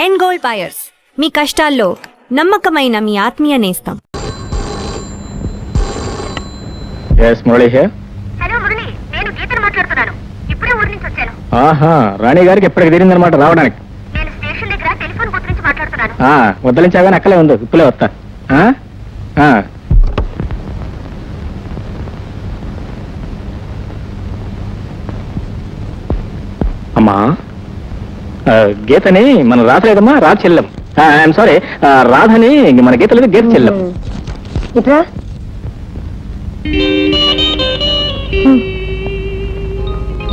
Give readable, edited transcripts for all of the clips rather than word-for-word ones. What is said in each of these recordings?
End gold buyers, మీ కష్టాల్లో నమ్మకమైన మీ ఆత్మీయ నేస్తం. S Murali here. Hello Murali, నేను గీతను మాట్లాడుతున్నాను. ఇప్పుడే ఊరి నుంచి వచ్చాను. ఆహా, రాణి గారికి ఎప్పటికి తీరిందనమాట రావడానికి. నేను స్టేషన్ దగ్గర టెలిఫోన్ బూత్ నుంచి మాట్లాడుతున్నాను. వద్దలించాగానే అక్కలే ఉంది, ఇప్పులే వస్తా. అమ్మా, గీతని మన రాధ లేదమ్మా, రాధ చెల్లెం. ఐఎమ్ సారీ, రాధని మన గీత లేదు, గీత చెల్లెం. ఇట్రా.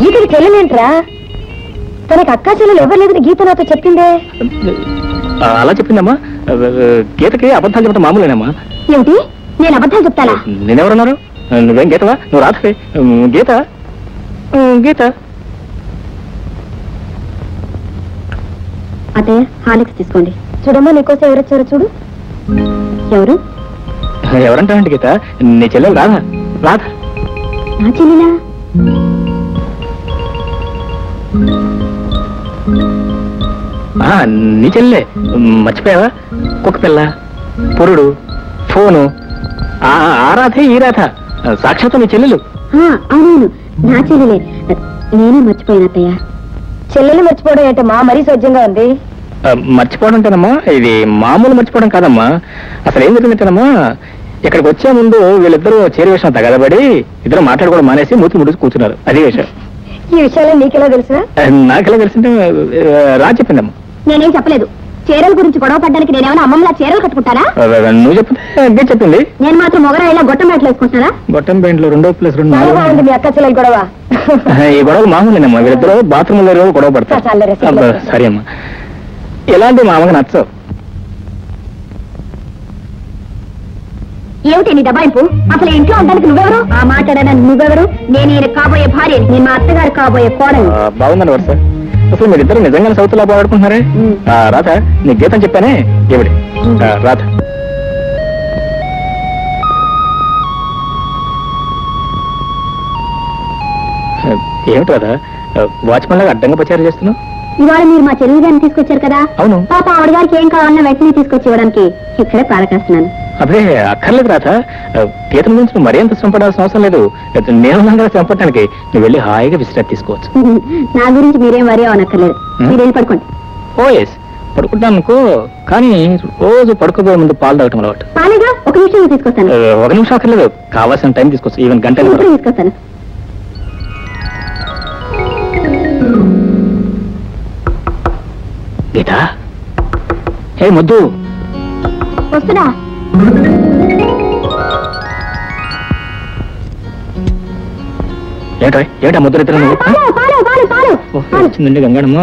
గీతకి చెల్లెలేంట్రా? తనకి అక్కా చెల్లెలు ఎవరు లేదని గీత నాతో చెప్పిందే. అలా చెప్పిందమ్మా. గీతకి అబద్ధాలు చెప్పడం మామూలేనమ్మా. ఏమిటి, నేను అబద్ధాలు చెప్తానా? నేనెవరన్నారు? నువ్వేం గీతవా? నువ్వు రాధవే. గీత గీత. అదే హాలిక్స్ తీసుకోండి. చూడమ్మా, నీకోసం ఎవరొచ్చారో చూడు. ఎవరు? ఎవరంటావంటే గీత, నీ చెల్లెలు రాధ. రాధ నా చెల్లెలా? నీ చెల్లె. మర్చిపోయావా? కుక్క పిల్ల, పురుడు, ఫోను, ఆ రాధే ఈ రాధ, సాక్షాత్తు నీ చెల్లెలు. అవునవును, నా చెల్లెలే. నేనే మర్చిపోయిన అత్తయ్య. చెల్లెలు మర్చిపోవడం ఏంటో మా మరీ సోజ్యంగా ఉంది. మర్చిపోవడం అంటేనమ్మా, ఇది మామూలు మర్చిపోవడం కాదమ్మా. అసలు ఏం జరిగిందంటేనమ్మా, ఇక్కడికి వచ్చే ముందు వీళ్ళిద్దరూ చేరి విషయం తగదబడి ఇద్దరు మాట్లాడుకోవడం మానేసి మూతి ముడిచి కూర్చున్నారు. అదే విషయం. ఈ విషయాలు నీకెలా తెలుసా? నాకెలా తెలిసింటే రా చెప్పిందమ్మా. నేనేం చెప్పలేదు. చీరల గురించి గొడవ పడ్డానికి నేనేమైనా అమ్మమ్మలా చీరలు కట్టుకుంటారా? నువ్వు చెప్తే చెప్పింది. నేను మాత్రం మొగరాయిలా గొట్టం బయటలు వేసుకుంటారా? గొట్టం పెయింట్లు 2+2 బాగుంది మీ అక్క చెల్లెలు గొడవ. ఈ గొడవ మామూలేనమ్మా, వీళ్ళిద్దరూ బాత్రూమ్ లో గొడవ పడతారు. సరే అమ్మా, ఎలాంటి మా అమ్మకి నచ్చవు. ఏమిటి నీ దబాయింపు? అసలు ఇంట్లో ఉండడానికి నువ్వెవరు? ఆ మాట్లాడడానికి నువ్వెవరు? నేను ఈయన కాబోయే భార్య, నేను మా అత్తగారు కాబోయే కోడలు. బాగుందండి వరుస. అసలు మీరిద్దరు నిజంగానే సౌత్లా పోరాడుకుంటున్నారే. రాధ, నీ గీతం చెప్పానే ఏమిటి? రాధ, ఏమిటి రాధ వాచ్మెన్ లాగా అడ్డంగా ప్రచారం చేస్తున్నావు? ఇవాళ మీరు మా చెల్లి గారిని తీసుకొచ్చారు కదా. అవును. పాప ఆవిడ గారికి ఏం కావాలన్నా వెంటనే తీసుకొచ్చి ఇవ్వడానికి ఇక్కడే పాలకేస్తున్నాను. అదే అక్కర్లేదు రాధ, గీతం గురించి నువ్వు మరీ అంత శ్రమపడాల్సిన అవసరం లేదు. నేను శ్రమపడటానికి నువ్వు వెళ్ళి హాయిగా విశ్రాంతి తీసుకోవచ్చు. నా గురించి మీరేం వరి అవనక్కర్లేదు. మీరు వెళ్ళి పడుకోండి. ఓ ఎస్, పడుకుంటాను అనుకో, కానీ రోజు పడుకోబోయే ముందు పాలు తాగటం అలవాటు. పాలేగా, ఒక నిమిషం తీసుకొస్తాను. ఒక నిమిషం అక్కర్లేదు, కావాల్సిన టైం తీసుకోవచ్చు. ఈవెన్ గంట తీసుకొస్తాను. గీత, హే ముద్దు, వస్తున్నా. ఏటా ముద్ర ఇద్దరు? వచ్చిందండి గంగడమ్మ.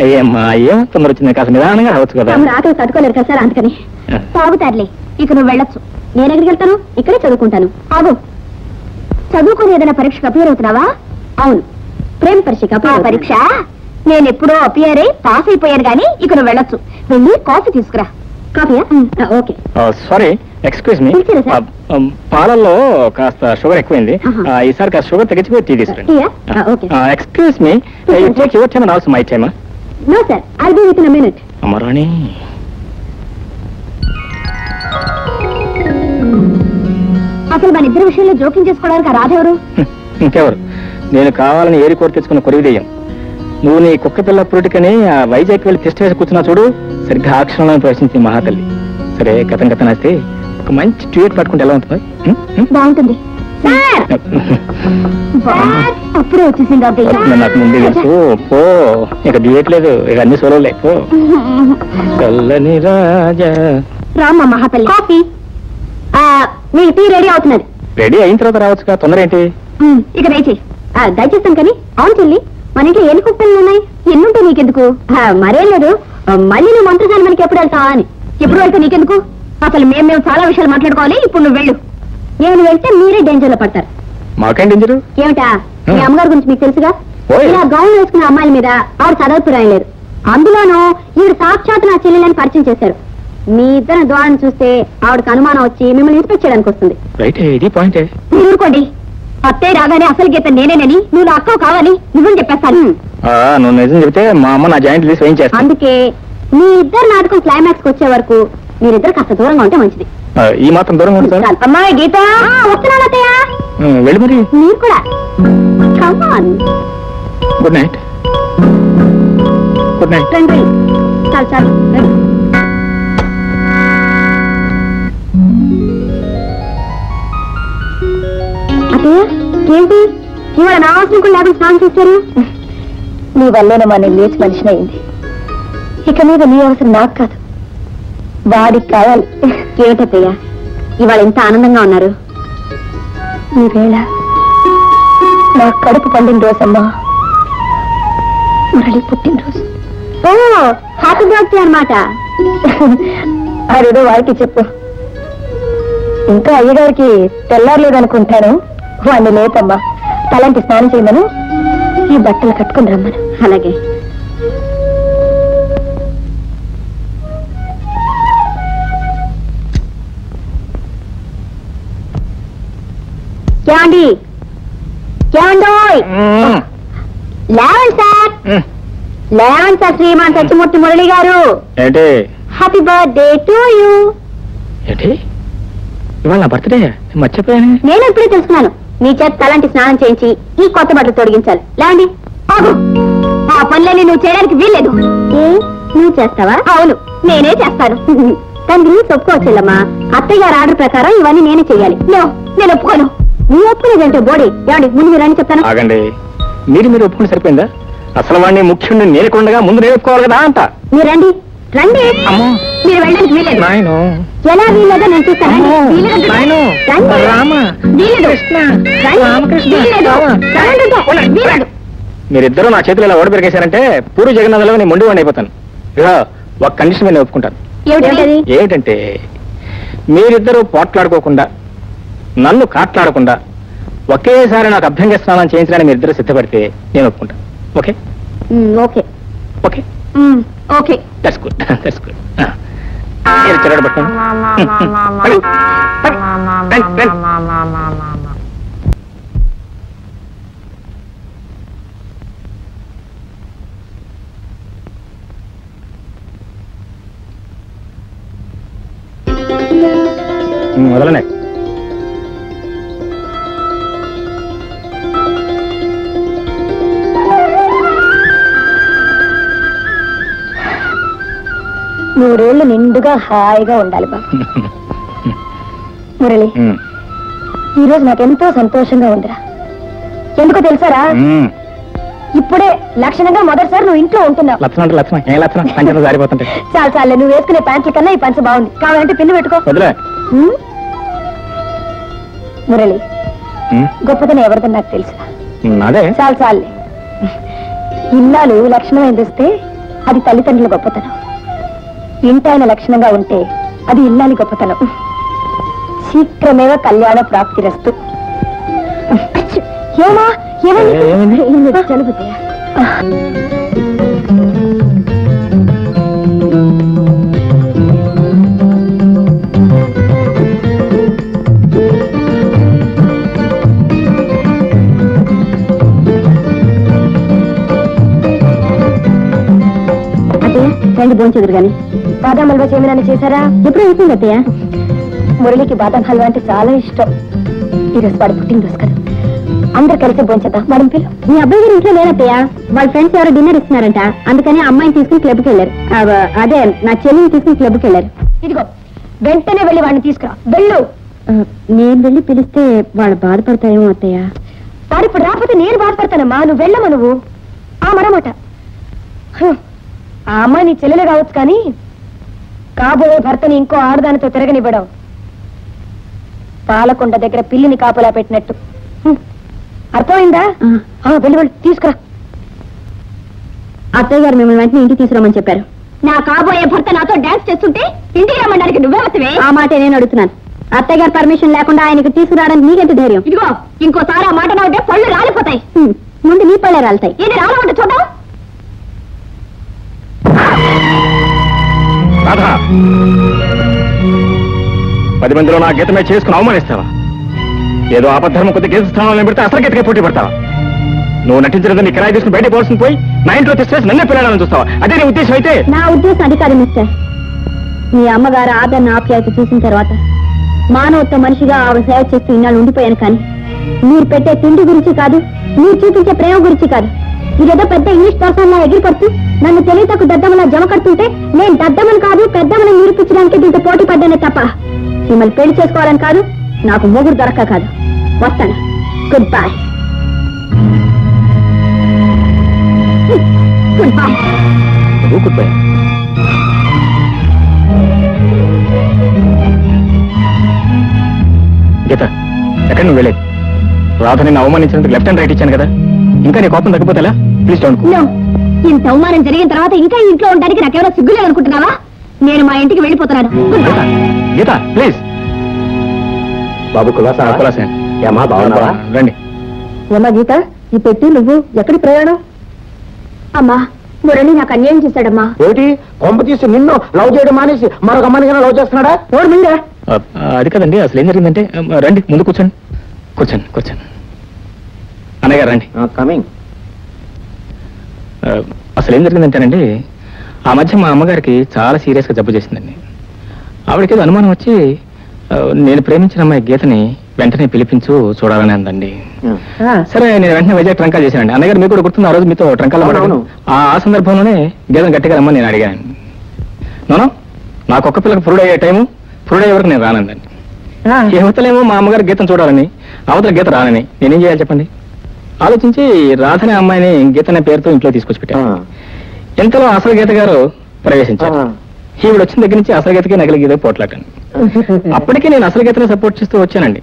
అయ్యమ్మా, ఏం తొందర వచ్చింది, కాస్త నిదానంగా రావచ్చు కదా. ఆకలి తట్టుకోలేరు కదా సార్, అందుకని. తాగుతారులే, ఇక నువ్వు వెళ్ళొచ్చు. నేను ఎక్కడికి వెళ్తాను? ఇక్కడే చదువుకుంటాను. ఆగు, చదువుకుని ఏదైనా పరీక్షకు అపియర్ అవుతున్నావా? అవును, ప్రేమ పరీక్ష. నేను ఎప్పుడో అపియర్ అయి పాస్ అయిపోయాను గానీ ఇక నువ్వు వెళ్ళొచ్చు. వెళ్ళి కాఫీ తీసుకురా. కాఫీయా? ఓకే. సారీ, ఎక్స్క్యూజ్ మీ, పాలల్లో కాస్త షుగర్ ఎక్కువైంది. ఈసారి కాస్త షుగర్ తగ్గించి టీ తీసుకురండి. Excuse me, take your time and also my time. No sir, I'll be within a minute. Amarani, అసలు మన ఇద్దరి విషయంలో జోక్యం చేసుకోవడానికి రాధ ఎవరు? ఇంకెవరు? నేను కావాలని ఏరి కోరి తెచ్చుకున్న కొరివిదెయ్యం. నువ్వు నీ కుక్క పిల్ల పురుటికని ఆ వైజాగ్ వెళ్ళి టెస్ట్ వేసి కూర్చున్నా చూడు, సరిగ్గా ఆ క్షణంలో ప్రవేశించింది మహాతల్లి. సరే, కథం వేస్తే ఒక మంచి ట్యూట్ పట్టుకుంటే ఎలా ఉంటుంది? బాగుంటుంది. అప్పుడే వచ్చేసింది. నాకు ముందే తెలుసు. పో, ఇక దియట్లేదు, ఇక అన్ని సోలలే. పో చల్లని రాజా. రామ్మా మహాతల్లి, కాఫీ. మీ టీ రెడీ అవుతున్నది. రెడీ అయిన తర్వాత రావచ్చుగా, తొందర ఏంటి? ఇక దయచేయి. దయచేస్తాను కానీ. అవును చెల్లి, మన ఇంట్లో ఎన్ని కుక్కలు ఉన్నాయి? ఎన్నుంటే నీకెందుకు? మరేం లేదు, మళ్ళీ నువ్వు మంత్రశాల మనకి ఎప్పుడు వెళ్తావా అని. ఎప్పుడు వెళ్తే నీకెందుకు? అసలు మేము చాలా విషయాలు మాట్లాడుకోవాలి. ఇప్పుడు నువ్వు వెళ్ళు. నేను వెళ్తే మీరే డేంజర్ లో పడతారు. మాకేం డేంజర్? ఏమిటా, మీ అమ్మగారి గురించి మీకు తెలుసుగా. ఇలా గౌన్ వేసుకున్న అమ్మాయిల మీద ఆవిడ చదవపు రాయలేదు. అందులోనూ ఈవిడ సాక్షాత్ నా చెల్లెలని పరిచయం చేశారు. మీ ఇద్దరు ద్వారం చూస్తే ఆవిడకి అనుమానం వచ్చి మిమ్మల్ని ఇన్స్పెక్ట్ చేయడానికి వస్తుంది. మీరు ఊరుకోండి. అత్తయ్య రాగానే అసలు గీత నేనేనని, నువ్వు నా అక్క కావాలి, నిజం చెప్పేస్తాను. నువ్వు నిజం చెప్తే మా అమ్మ నా జాయింట్ తీసి వేయించేస్తా. అందుకే మీ ఇద్దరు నాటకం క్లైమాక్స్ వచ్చే వరకు మీరిద్దరు కాస్త దూరంగా ఉంటే మంచిది. ఈ మాత్రం దూరం ఉంది సార్. అమ్మాయి గీత వస్తున్నాను అత్తయ్య. వెళ్ళి మరి. మీరు కూడా. Come on. Good night. Good night. రండి. చాలు చాలు రండి. అత్తయ్య ఏంటి ఇవాళ నా అవసరం కూడా లేకుండా స్నానం చేశారు? నీ వల్లేనమ్మా నేను లేచి మనిషిని అయింది. ఇక మీద నీ అవసరం నాకు కాదు, వాడికి కావాలి. ఏమిటత్తయ్య ఇవాళ ఎంత ఆనందంగా ఉన్నారు? ఈ వేళ నా కడుపు పండిన రోజమ్మా, మురళి పుట్టినరోజు. ఓ హ్యాపీ బర్త్డే అన్నమాట. అదేదో వాడికి చెప్పు. ఇంకా అయ్యగారికి తెల్లారలేదనుకుంటాను. వాడిని లేపమ్మా, తలంటి స్నానం చేయమను, ఈ బట్టలు కట్టుకుని రమ్మను. అలాగే. ఏమండి ఏమండోయ్, లేవండి సార్, లేవండి సార్. శ్రీమాన్ సత్యమూర్తి మురళి గారు, ఏంటి? Happy birthday to you. ఏంటి ఇవాళ నా బర్త్డే? మర్చిపోయాను. నేను ఇప్పుడే తెలుసుకున్నాను. మీ చేత తలాంటి స్నానం చేయించి ఈ కొత్త బట్టలు తొడిగించాలి. లేవండి. ఆగు, ఆ పనులన్నీ నువ్వు చేయడానికి వీల్లేదు. ఏ నువ్వు చేస్తావా? అవును నేనే చేస్తాను. దాని గురించి ఒప్పుకోవచ్చుల్లమ్మా. అత్తయ్య గారి ఆర్డర్ ప్రకారం ఇవన్నీ నేనే చెయ్యాలి. నేను ఒప్పుకోను. నీ ఒప్పుకునేదంటే బోడీ. ఏమండి ముందు మీరు అని చెప్తాను. ఆగండి, మీరు ఒప్పుకుంటే సరిపోయిందా? అసలు వాడిని ముఖ్యుడిని నేనకుండగా ముందు నేను ఒప్పుకోవాలి కదా అంట. మీరు రండి రండి. అమ్మో, మీరు వెళ్ళడానికి వీలేదు. నాయను ఎలా వీలేదో నేను చూస్తాను. నాయను, రామ, కృష్ణ, రామకృష్ణ, వీలేదు. మీరిద్దరూ నా చేతులు ఇలా ఓడబెరికేశారంటే పూరి జగన్నాథంలో నేను మొండి వాడిని అయిపోతాను. ఇక ఒక కండిషన్ మీద నేను ఒప్పుకుంటాను. ఏమిటంటే మీరిద్దరూ పోట్లాడుకోకుండా, నన్ను కాట్లాడకుండా ఒకేసారి నాకు అభ్యంగ స్నానం చేయించడానికి మీరిద్దరూ సిద్ధపడితే నేను ఒప్పుకుంటాను. Okay okay okay okay. That's good, that's good. చెరడు పట్టుకోండి. వదలనే. నూరేళ్లు నిండుగా హాయిగా ఉండాలి బాబు. మురళి, ఈ రోజు నాకెంతో సంతోషంగా ఉందిరా. ఎందుకో తెలుసారా? ఇప్పుడే లక్షణంగా మొదటిసారి నువ్వు ఇంట్లో ఉంటున్నావు. లక్షణం ఏ లక్షణం? పంచలు జారిపోతుంటే. చాలు చాలే, నువ్వు వేసుకునే ప్యాంట్ల కన్నా ఈ పంచ బాగుంది. కావాలంటే పిన్ను పెట్టుకో. వదిలే. మురళి, గొప్పతనం ఎవరిదని నాకు తెలుసు. అదే. చాలు చాలే. ఇన్నాళ్ళు లక్షణం తెస్తే అది తల్లిదండ్రుల గొప్పతనం. ఇంటాయన లక్షణంగా ఉంటే అది ఇల్లాలి గొప్పతనం. శీఘ్రమేవ కళ్యాణ ప్రాప్తిరస్తు. ఏమా చదువుతాయా? అదే రండి భోంచెదురు గాని. బాదాం హల్వా చేయమని చేశారా? ఎప్పుడు అయిపోయింది అత్తయ్య. మురళికి బాదాం హల్వా అంటే చాలా ఇష్టం. ఈరోజు వాడు పుట్టినరోజు కదా, అందరు కలిసి భోంచేద్దాం. మేడం పిల్ల, మీ అబ్బాయి గారు ఇంట్లో లేనత్తయ్య. వాళ్ళ ఫ్రెండ్స్ ఎవరో డిన్నర్ ఇస్తున్నారంట, అందుకని అమ్మాయిని తీసుకుని క్లబ్కి వెళ్ళారు. అదే నా చెల్లిని తీసుకుని క్లబ్కి వెళ్ళారు. ఇదిగో వెంటనే వెళ్ళి వాడిని తీసుకురా. వెళ్ళు. నేను వెళ్ళి పిలిస్తే వాళ్ళు బాధపడతాయేమో అత్తయ్య. వాడు ఇప్పుడు రాకపోతే నేను బాధపడతానమ్మా. నువ్వు వెళ్ళమా నువ్వు. మరమాట ఆ అమ్మాయి నీ చెల్లెలే కావచ్చు, కానీ కాబోయే భర్తని ఇంకో ఆడదానితో తిరగనివ్వడం పాలకొండ దగ్గర పిల్లిని కాపలా పెట్టినట్టు. అర్థమైందా? వెళ్ళి వెళ్ళి తీసుకురా. అత్తయ్య గారు మిమ్మల్ని వెంటనే ఇంటికి తీసుకురామని చెప్పారు. నా కాబోయే భర్త నాతో డాన్స్ చేస్తుంటే ఇంటికి రమ్మడానికి నువ్వే వస్తవే? ఆ మాట నేను అడుగుతున్నాను. అత్తయ్య గారు పర్మిషన్ లేకుండా ఆయనకు తీసుకురావడానికి నీకెంత ధైర్యం? ఇదిగో ఇంకోసారి ఆ మాట నవ్వుతే పళ్ళు రాలిపోతాయి. ముందు నీ పళ్ళే రాలుతాయి. ఇది రాలమంటే చూద్దాం. రాధా, 10 మందిలో నా గీతమే చేసుకుని అవమానిస్తావా? ఏదో అబద్ధర్మ కొద్ది గీత స్థానంలో పెడితే అసలు గీతకే పోటీ పడతావా? నువ్వు నటించడం నీ కిరాయి తీసుకుని బయట పోవాల్సింది పోయి నా ఇంట్లో తెచ్చేసి నన్నే పిల్లలని చూస్తావా? అదే నీ ఉద్దేశం అయితే? నా ఉద్దేశం అది కాదు మిస్టర్. మీ అమ్మగారు ఆదరణ ఆప్యాయత చూసిన తర్వాత మానవత్వ మనిషిగా ఆవిడ సేవ చేస్తూ ఇన్నాళ్ళు ఉండిపోయాను. కానీ మీరు పెట్టే తిండి గురించి కాదు, మీరు చూపించే ప్రేమ గురించి కాదు. మీరేదో పెద్ద ఇంగ్లీష్ పర్సన్ లా ఎగిరిపడుతూ నన్ను తెలియతకు దద్దమలా జమ కడుతుంటే నేను దద్దమని కాదు పెద్దమని నిరూపించడానికి దీంతో పోటీ పడ్డానే తప్ప మిమ్మల్ని పెళ్లి చేసుకోవాలని కాదు, నాకు మొగుడు దొరక్క కాదు. వస్తాను. Good bye. Good bye. Good bye. Geeta, ఎక్కడ నువ్వు వెళ్ళేది? రాధ నిన్ను అవమానించినందుకు లెఫ్ట్ అండ్ రైట్ ఇచ్చాను కదా, ఇంకా నీ కోపం తగ్గిపోతా? Please don't. ఇంత అవమానం జరిగిన తర్వాత ఇంకా ఇంట్లో ఉండడానికి నాకేమైనా సిగ్గులేదు అనుకుంటున్నావా? నేను మా ఇంటికి వెళ్ళిపోతున్నాను. గీత ప్లీజ్. బాబు కులాసా ఏమా బాగున్నావా? రండి. ఏమా గీత, ఈ పెట్టి నువ్వు ఎక్కడి ప్రయాణం? అమ్మా, మురళి నాకు అన్యాయం చేశాడమ్మా. ఏమిటి కొంప తీసి నిన్ను లవ్ చేయడం మానేసి మరొక అమ్మాయిని లవ్ చేస్తున్నాడా? ఎవరు మీరే? అది కదండి, అసలు ఏం జరిగిందంటే, రండి ముందు కూర్చోండి. కూర్చోండి కూర్చోండి. అన్నయ్య గారు రండి. కమింగ్. అసలు ఏం జరిగిందంటేనండి, ఆ మధ్య మా అమ్మగారికి చాలా సీరియస్గా జబ్బు చేసిందండి. ఆవిడకి ఏదో అనుమానం వచ్చి నేను ప్రేమించిన అమ్మాయి గీతని వెంటనే పిలిపించు చూడాలని అందండి. సరే నేను వెంటనే వైజాగ్ ట్రంకాలు చేశానండి. అన్నయ్య గారు మీకు కూడా గుర్తుంది, ఆ రోజు మీతో ట్రంకాలు మాట్లాడాను. ఆ సందర్భంలోనే గీతను గట్టిగా రమ్మని నేను అడిగాను. నోనో, నాకు ఒక్క పిల్లకి పురుడు అయ్యే టైము, పురుడు అయ్యే వరకు నేను రానందండి. యువతలేమో మా అమ్మగారు గీతను చూడాలని, అవతల గీత రానని నేనేం చేయాలి చెప్పండి? ఆలోచించి రాధనే అమ్మాయిని గీతనే పేరుతో ఇంట్లో తీసుకొచ్చి పెట్టాను. ఇంతలో అసలు గీత గారు ప్రవేశించారు. ఈవిడ వచ్చిన దగ్గర నుంచి అసలు గీతకి నగలి గీత పోట్లాటాను. అప్పటికే నేను అసలు గీతనే సపోర్ట్ చేస్తూ వచ్చానండి.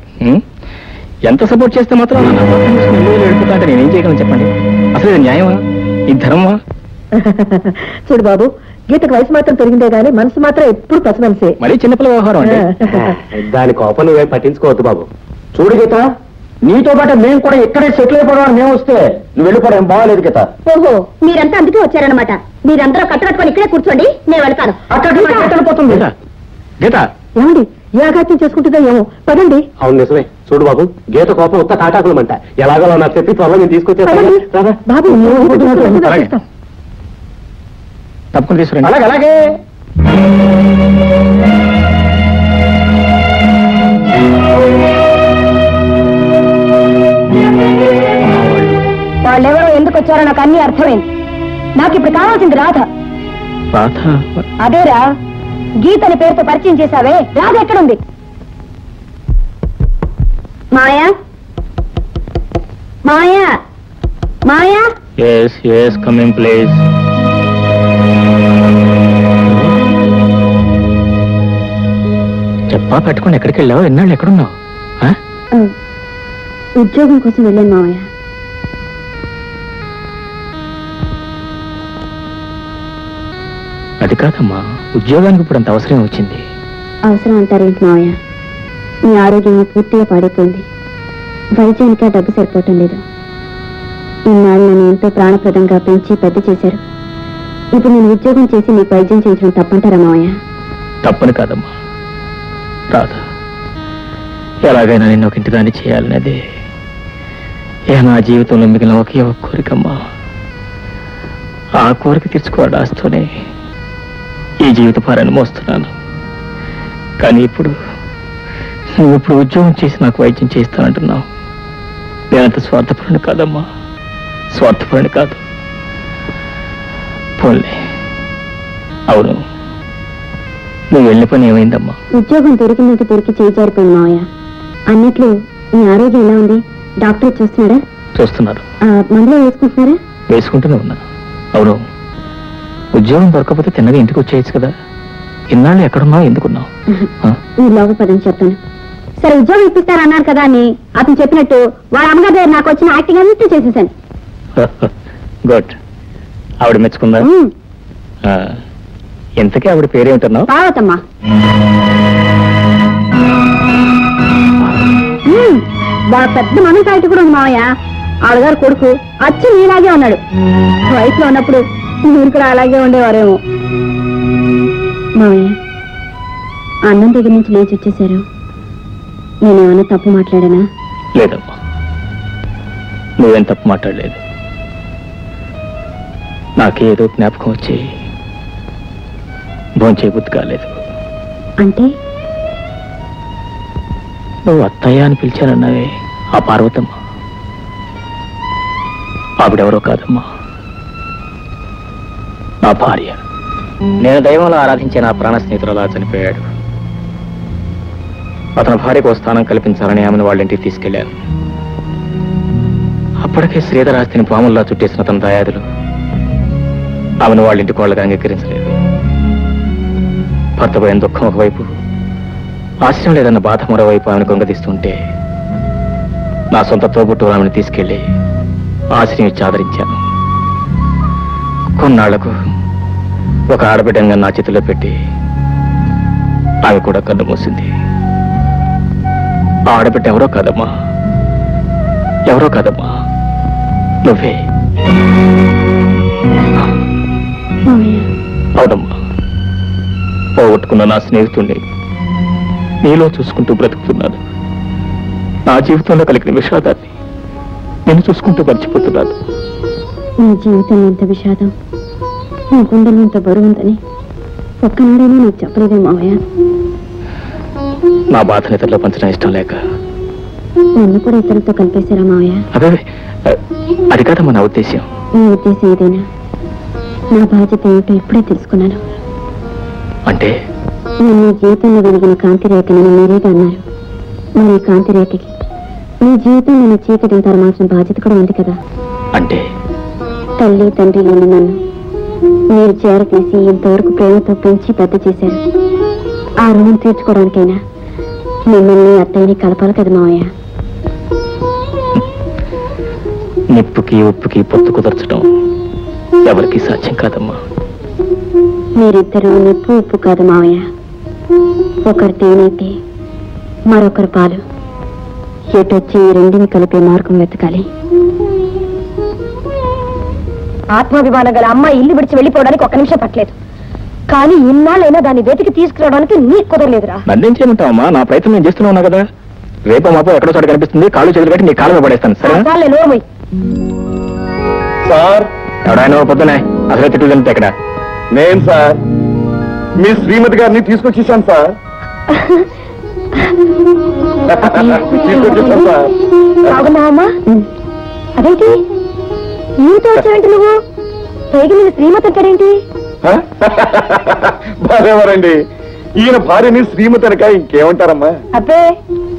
ఎంత సపోర్ట్ చేస్తే మాత్రం వెళ్ళిపోతా అంటే నేనేం చేయగలను చెప్పండి? అసలు ఇది న్యాయమా? ఇది ధర్మమా? చూడు బాబు, గీతకు వయసు మాత్రం పెరిగిందే గానీ మనసు మాత్రం ఎప్పుడు పసి మనిషే. మరీ చిన్నపిల్ల వ్యవహారం అండి. దాని కోపం నువ్వే పట్టించుకోవద్దు బాబు. చూడు గీత, నీతో పాటు మేము కూడా ఇక్కడే సెటిల్ అయిపోవడం మేము వస్తే నువ్వు వెళ్ళిపోవడం ఏం బాగాలేదు గీత. ఓహో, మీరంతా అందుకే వచ్చారనమాట. మీరందరూ కట్టుకట్టుకొని ఇక్కడే కూర్చోండి, నేను వెళ్తాను. అక్కడ గీత ఏమండి, ఏ అఘాత్యం చేసుకుంటుందో ఏమో, పదండి. అవును నిజమే. చూడు బాబు, గీత కోపం ఉత్త తాటాకులమంట. ఎలాగో నాకు చెప్పి త్వరలో నేను తీసుకొచ్చేస్తాను. బాబు, అలాగే. తప్పకుండా తీసుకురండి. అలాగే అలాగే. వాళ్ళెవరో ఎందుకు వచ్చారో నాకు అన్ని అర్థమైంది. నాకు ఇప్పుడు కావాల్సింది రాధ. రాధ? అదేరా, గీతని పేరుతో పరిచయం చేశావే, రాధ ఎక్కడుంది? Maya, Maya, Maya. Yes yes, coming please. చెప్పా పెట్టుకుని ఎక్కడికి వెళ్ళావు? ఎన్నాళ్ళు ఎక్కడున్నావు? ఉద్యోగం కోసం వెళ్ళాను మావయ్య. అది కాదమ్మా, ఉద్యోగానికి ఇప్పుడు అంత అవసరం వచ్చింది. అవసరం అంటారేంటి మావయ్య? మీ ఆరోగ్యం పూర్తిగా పాడైపోయింది. వైద్యానికి ఆ డబ్బు సరిపోవటం లేదు. ఇన్నాళ్ళు నన్ను ఎంతో ప్రాణప్రదంగా పెంచి పెద్ద చేశారు. ఇప్పుడు నేను ఉద్యోగం చేసి మీకు వైద్యం చేయించడం తప్పంటారా మావయ్య? తప్పని కాదమ్మా రాధ, ఎలాగైనా నిన్ను ఒక ఇంటిదాన్ని చేయాలనేది నా జీవితంలో మిగిలిన ఒకే ఒక కోరికమ్మా. ఆ కోరిక తీర్చుకోవడం ఆస్తూనే ఈ జీవిత భారాన్ని మోస్తున్నాను. కానీ నువ్వు ఇప్పుడు ఉద్యోగం చేసి నాకు వైద్యం చేస్తానంటున్నావు. నేనంత స్వార్థపరుని కాదమ్మా, స్వార్థపరుని కాదు. పోన్లే. అవును, నువ్వు వెళ్ళిన పని ఏమైందమ్మా? ఉద్యోగం దొరికినట్టు దొరికి చేయి జారిపోయింది మావయ్య. అన్నట్లు మీ ఆరోగ్యం ఎలా ఉంది? డాక్టర్ చూస్తున్నారా? చూస్తున్నారు. మందులో వేసుకుంటున్నారా? వేసుకుంటూనే ఉన్నా. అవును, ఉద్యోగం దొరకకపోతే తిన్నగా ఇంటికి వచ్చేయచ్చు కదా. ఇన్నాళ్ళు ఎక్కడున్నావు, ఎందుకున్నావు? మీరు లోపల పదని చెప్తాను. సరే, ఉద్యోగం ఇప్పిస్తారన్నారు కదా అని అతను చెప్పినట్టు వాళ్ళ అమ్మగారి దగ్గర నాకు వచ్చిన యాక్టింగ్ అంతా చేసేసాను. గుడ్. ఆవిడ మెచ్చుకుందా? ఇంతకీ ఆవిడ పేరేమిటన్నావు? పార్వతమ్మా. బాగా పెద్ద మనం కాయట కూడా ఉంది మావయ్య. ఆవిడగారు కొడుకు అచ్చి నీలాగే ఉన్నాడు. వయసులో ఉన్నప్పుడు మీరు కూడా అలాగే ఉండేవారేమో. మావయ్య, అన్నం దగ్గర నుంచి లేచి వచ్చేసారు. నేనేమన్నా తప్పు మాట్లాడానా? లేదమ్మా, నువ్వేం తప్పు మాట్లాడలేదు. నాకేదో జ్ఞాపకం వచ్చి భోంచే బుద్ధి కాలేదు. అంటే నువ్వు అత్తయ్య అని పిలిచానన్నావే ఆ పార్వతమ్మ, ఆవిడెవరో కాదమ్మా, నా భార్య. నేను దైవంలో ఆరాధించే నా ప్రాణ స్నేహితుడు అలా చనిపోయాడు. అతని భార్యకు స్థానం కల్పించాలని ఆమెను వాళ్ళ ఇంటికి తీసుకెళ్లాను. అప్పటికే శ్రీధరాస్తిని పాముల్లా చుట్టేసిన తన దాయాదులు ఆమెను వాళ్ళ ఇంటికి వాళ్ళగా అంగీకరించలేదు. భర్త పోయిన దుఃఖం ఒకవైపు, ఆశ్రయం లేదన్న బాధ మరోవైపు ఆమెను గొంగదీస్తుంటే నా సొంత తోబుట్టు ఆమెను తీసుకెళ్లి ఆశ్రయం ఇచ్చి ఆదరించాను. కొన్నాళ్లకు ఒక ఆడబిడ్డంగా నా చేతిలో పెట్టి ఆమె కూడా కన్ను మూసింది. ఆ ఆడబిడ్డ ఎవరో కాదమ్మా, ఎవరో కాదమ్మా, నువ్వే. అవునమ్మా, పోగొట్టుకున్న నా స్నేహితుణ్ణి నీలో చూసుకుంటూ బ్రతుకుతున్నాను. నా జీవితంలో కలిగిన విషాదాన్ని నేను చూసుకుంటూ మర్చిపోతున్నాను. నీ జీవితంలో ఇంత విషాదం, నీ గుండెలో ఇంత బరువు ఉందని ఒక్కనాడైనా నాకు చెప్పలేదే మావయ్య. నా బాధ ఇతరులో పంచడం ఇష్టం లేక నన్ను కూడా ఇతరులతో కలిపేశారా మావయ్య? అదే అది కాదమ్మా నా ఉద్దేశ్యం. నీ ఉద్దేశం ఏదైనా నా బాధ్యత ఏమిటో ఇప్పుడే తెలుసుకున్నాను. అంటే నేను నీ జీవితంలో వెలిగిన కాంతి రేఖనని మీరేగా అన్నారు. మరి ఈ కాంతి రేఖకి నీ జీవితంలో నీ చీకటిని తరమాల్సిన బాధ్యత కూడా ఉంది కదా. అంటే తల్లి తండ్రి లేని నన్ను మీరు చేరతీసి ఇంతవరకు ప్రేమతో పెంచి పెద్ద చేశారు. ఆ రుణం తీర్చుకోవడానికైనా మిమ్మల్ని అత్తయ్యని కలపాలి కదా మావయ్య. నిప్పుకి ఉప్పుకి పొత్తు కుదర్చడం ఎవరికి సాధ్యం కాదమ్మా. మీరిద్దరూ నిప్పు ఉప్పు కాదు మావయ్య, ఒకరు తేనైతే మరొకరు పాలు. ఎటొచ్చి ఈ రెండిని కలిపే మార్గం వెతకాలి. ఆత్మాభిమానం గల అమ్మాయి ఇల్లు విడిచి వెళ్ళిపోవడానికి ఒక్క నిమిషం పట్టలేదు, కానీ ఇన్నాళ్ళైనా దాన్ని వెతికి తీసుకురావడానికి నీకు కుదరలేదురా. నన్నేం చేయమంటావమ్మా, నా ప్రయత్నం నేను చేస్తూనే ఉన్నా కదా. రేపో మాపో ఎక్కడో చోట కనిపిస్తుంది, కాళ్ళు చేతులు కట్టి నీ కాళ్ళ పడేస్తాను. సరే నోర్మై సార్, ఎవడాయన పొద్దునే అసలు తిట్లు తింటే ఎక్కడ? నేను సార్ మీ శ్రీమతి గారిని తీసుకొచ్చేసాను సార్. తీసుకొచ్చేసాను సార్. బాగున్నావమ్మా? అదేంటి నీతో వచ్చావేంటి నువ్వు? పైకి మీద శ్రీమతి అంటాడేంటి? బాధేవారండి, ఈయన భార్యని శ్రీమతి అనక ఇంకేమంటారమ్మా? అబ్బే,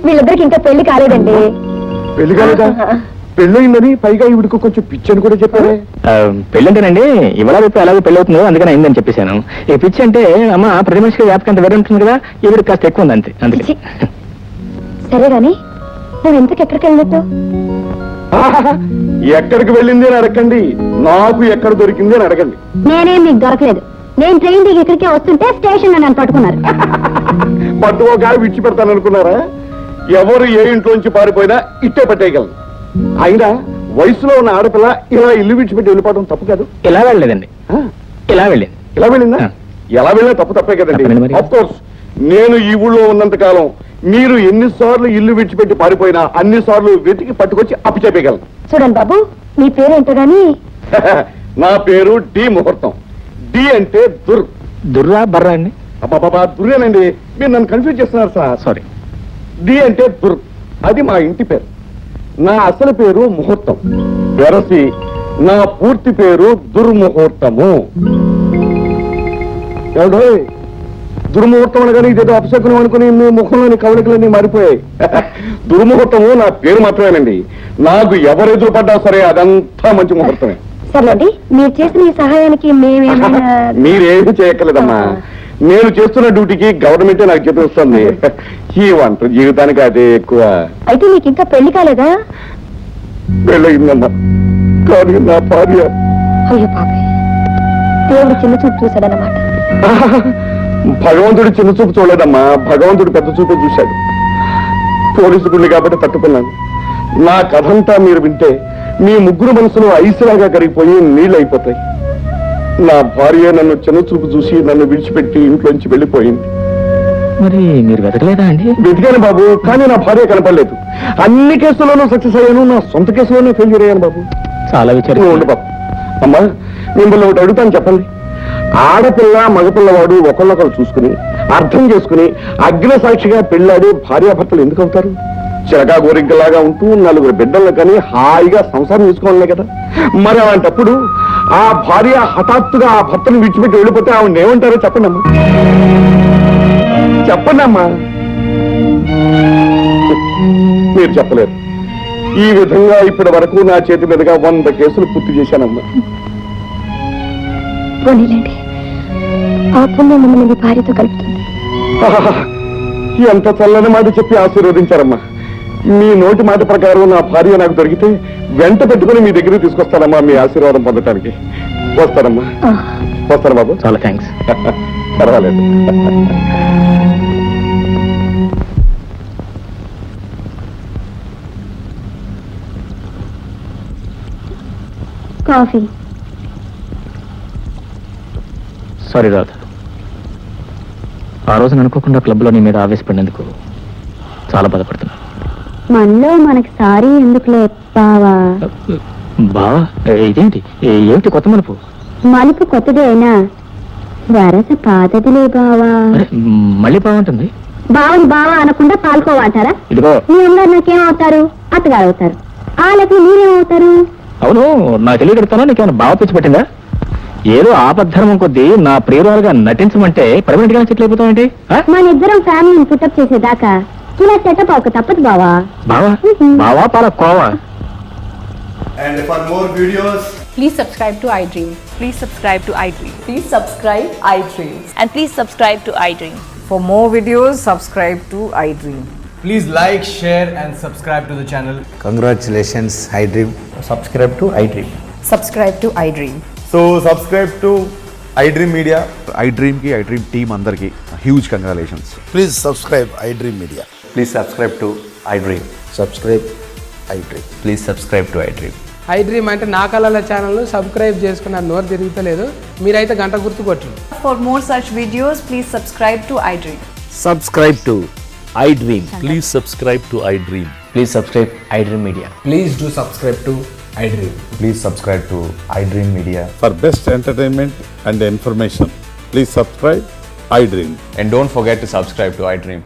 వీళ్ళిద్దరికి ఇంకా పెళ్లి కాలేదండి. పెళ్లి కాలేదా? పెళ్ళయిందని పైగా ఈవిడికి కొంచెం పిచ్చి అని కూడా చెప్పారే. పెళ్ళంటేనండి ఇవాళ రేపు ఎలాగో పెళ్ళి అవుతుందో అందుకని అయిందని చెప్పేశాను. ఈ పిచ్చి అంటే అమ్మ ప్రతి మనిషికి వ్యాపకం అంత వేరే ఉంటుంది కదా, ఈవిడ కాస్త ఎక్కువ ఉంది అంతే. అందుకే సరే గాని నువ్వు ఇంతకు ఎక్కడికి వెళ్ళినట్టు? ఎక్కడికి వెళ్ళింది అని అడగండి, నాకు ఎక్కడ దొరికింది అని అడగండి. నేనేం మీకు దొరకలేదు. నేను ట్రైన్ దిగి ఇక్కడికే వస్తుంటే స్టేషన్ లో నన్ను పట్టుకున్నారు. పట్టుకోగా విడిచిపెడతాను అనుకున్నారా? ఎవరు ఏ ఇంట్లోంచి పారిపోయినా ఇట్టే పట్టేయగలను. అయినా వయసులో ఉన్న ఆడపిల్ల ఇలా ఇల్లు విడిచిపెట్టి వెళ్ళిపోవడం తప్పు కాదు. ఇలా వెళ్ళలేదండి, ఇలా వెళ్ళింది. ఇలా వెళ్ళిందా? ఎలా వెళ్ళినా తప్పే కదండి. తప్పేనండి మరి. ఆఫ్ కోర్స్ నేను ఈ ఊళ్ళో ఉన్నంత కాలం మీరు ఎన్నిసార్లు ఇల్లు విడిచిపెట్టి పారిపోయినా అన్నిసార్లు వెతికి పట్టుకొచ్చి అప్పచెప్పగలను. చూడండి బాబు, మీ పేరేంటో గాని నా పేరు డి ముహూర్తం. డి అంటే దుర్రా బర్రా అండి. అబ్బాబా దుర్రేనండి, మీరు నన్ను కన్ఫ్యూజ్ చేస్తున్నారు సార్. సారీ. డి అంటే అది మా ఇంటి పేరు. నా అసలు పేరు ముహూర్తం. వెరసి నా పూర్తి పేరు దుర్ముహూర్తము. ఎవడో దుర్ముహూర్తం అనగానే ఇదేదో అపశకునం అనుకుని మీ ముఖంలోని కవలికలన్నీ మారిపోయాయి. దుర్ముహూర్తము నా పేరు మాత్రమేనండి. నాకు ఎవరు ఎదురుపడ్డా సరే అదంతా మంచి ముహూర్తమే. సర్లేండి, మీరు చేసిన ఈ సహాయానికి మేమేమైనా మీరేమి చేయక్కర్లేదమ్మా. నేను చేస్తున్న డ్యూటీకి గవర్నమెంటే నాకు జీతం ఇస్తుంది. ఈ వంట జీవితానికి అదే ఎక్కువ. అయితే మీకు ఇంకా పెళ్లి కాలేదా? పెళ్ళయిందమ్మా, కానీ నా భార్య. అయ్యో పాపే, దేవుడు చిన్న చూపు చూశాడన్నమాట. భగవంతుడు చిన్న చూపు చూడలేదమ్మా, భగవంతుడు పెద్ద చూపే చూశాడు. పోలీసు గుండి కాబట్టి తట్టుకున్నాను. నా కథంతా మీరు వింటే మీ ముగ్గురు మనసులు ఐసులాగా కరిగిపోయి నీళ్ళు అయిపోతాయి. నా భార్య నన్ను చిన్న చూపు చూసి నన్ను విడిచిపెట్టి ఇంట్లోంచి వెళ్ళిపోయింది. మరి మీరు వెతకలేదా అండి? వెతికాను బాబు, కానీ నా భార్య కనపడలేదు. అన్ని కేసుల్లోనూ సక్సెస్ అయ్యాను, నా సొంత కేసులోనే ఫెయిల్యూర్ అయ్యాను బాబు. చాలా ఉండు విచారం. బాబు. అమ్మా, మిమ్మల్ని ఒకటి అడుగుతాను చెప్పండి, ఆడపిల్ల మగపిల్లవాడు ఒకళ్ళొకరు చూసుకుని అర్థం చేసుకుని అగ్ని సాక్షిగా పెళ్ళాడి భార్యాభర్తలు ఎందుకు అవుతారు? చిరగా గోరింకలాగా ఉంటూ 4 బిడ్డలను కానీ హాయిగా సంసారం చేసుకోవాలనే కదా. మరి అలాంటప్పుడు ఆ భార్య హఠాత్తుగా ఆ భర్తను విడిచిపెట్టి వెళ్ళిపోతే ఆవిడ ఏమంటారో చెప్పండి అమ్మా, చెప్పండి అమ్మా. మీరు చెప్పలేరు. ఈ విధంగా ఇప్పటి వరకు నా చేతి మీదుగా 100 కేసులు పూర్తి చేశానమ్మా. పోనీలేండి, ఆ పుణ్యం మిమ్మల్ని మీ భార్యతో కలుపుతుంది. ఆహా, ఎంత చల్లని మాట చెప్పి ఆశీర్వదించారమ్మా. మీ నోటి మాట ప్రకారం నా భార్య నాకు దొరికితే వెంట పెట్టుకుని మీ దగ్గరికి తీసుకొస్తానమ్మా మీ ఆశీర్వాదం పొందటానికి. వస్తానమ్మా, వస్తాను బాబు. చాలా థ్యాంక్స్. పర్వాలేదు. కాఫీ. సారీ రాధ, ఆ రోజున అనుకోకుండా క్లబ్లో నీ మీద ఆవేశపడినందుకు చాలా బాధపడుతున్నా. మనలో మనకి సారీ ఎందుకులే బావా. బావా, ఇదేంటి, ఏమిటి కొత్త మలుపు? మలుపు కొత్తదే అయినా వరస పాతదిలే బావా. అరే, మళ్ళీ బాగుంటుంది. బావని బావా అనకుండా పాల్కోవాటారా? ఇదిగో, మీ అమ్మగారు నాకేమవుతారు? అత్తగారు అవుతారు. ఆ లెక్క మీరేమవుతారు? అవును, నా తెలియగడతానో నీకేమైనా బావ పిచ్చి పెట్టిందా? ఏదో ఆపద్ధర్మం కొద్దీ నా ప్రియురాలుగా నటించమంటే పర్మనెంట్ గా సెటిల్ అయిపోతామంటే? మన ఇద్దరం ఫ్యామిలీని పుట్టప్ చేసేదాకా ఇలా సెటప్ అవక తప్పదు బావా. బావా, బావా పాల khoa. And for more videos, Please subscribe to iDream. Please subscribe to iDream. Please subscribe iDream. And please subscribe to iDream. For more videos, subscribe to iDream. please like, share, and subscribe to the channel. Congratulations, iDream. Subscribe to iDream. Subscribe to iDream. So subscribe to iDream Media. iDream की iDream team अंदर की huge congratulations. Please subscribe iDream Media. Please subscribe to iDream. Subscribe iDream. Please subscribe to iDream. iDream అంటే నా కళల channel subscribe చేసుకున్న నోరు తిరుగుతలేదు, మీరైతే గంట గుర్తు కొట్టండి. For more such videos, please subscribe to iDream. Subscribe to iDream. Please subscribe to iDream. Please subscribe iDream media. Please do subscribe to iDream. Please subscribe to iDream Media. For best entertainment and information, please subscribe iDream. And don't forget to subscribe to iDream.